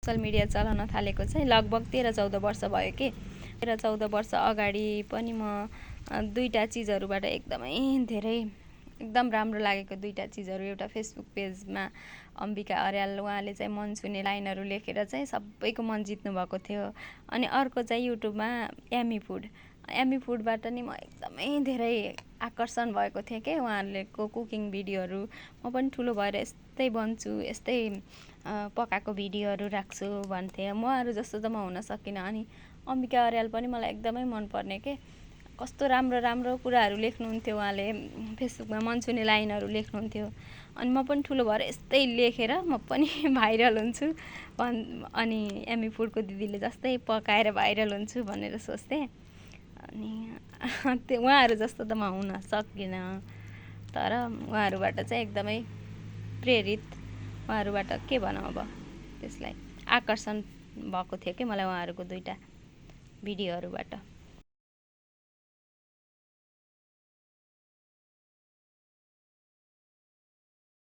social media चलाउन थालेको चाहिँ लगभग 13-14 वर्ष भयो कि 13-14 वर्ष अगाडि पनि म दुईटा चिजहरूबाट एकदमै धेरै एकदम राम्रो लागेको दुईटा चिजहरू एउटा फेसबुक पेजमा अम्बिका अर्याल उहाँले चाहिँ मन छुने लाइनहरू लेखेर चाहिँ सबैको मन जित्नु भएको थियो अनि अर्को चाहिँ युट्युबमा एमी फुडबाट नि म एकदमै धेरै आकर्षण भएको थिएँ के उहाँहरूको कुकिङ भिडियोहरू म पनि ठुलो भएर यस्तै बन्छु यस्तै पकाएको भिडियोहरू राख्छु भन्थे उहाँहरू जस्तो त म हुन सकिनँ अनि अम्बिका अर्याल पनि मलाई एकदमै मनपर्ने के कस्तो राम्रो राम्रो कुराहरू लेख्नुहुन्थ्यो उहाँले फेसबुकमा मन छुने लाइनहरू लेख्नुहुन्थ्यो अनि म पनि ठुलो भएर यस्तै लेखेर म पनि भाइरल हुन्छु अनि एमी फुडको दिदीले जस्तै पकाएर भाइरल हुन्छु भनेर सोच्थेँ अनि त्यो उहाँहरू जस्तो त म हुन सकिनँ तर उहाँहरूबाट चाहिँ एकदमै प्रेरित उहाँहरूबाट के भनौँ अब त्यसलाई आकर्षण भएको थियो कि मलाई उहाँहरूको दुईटा भिडियोहरूबाट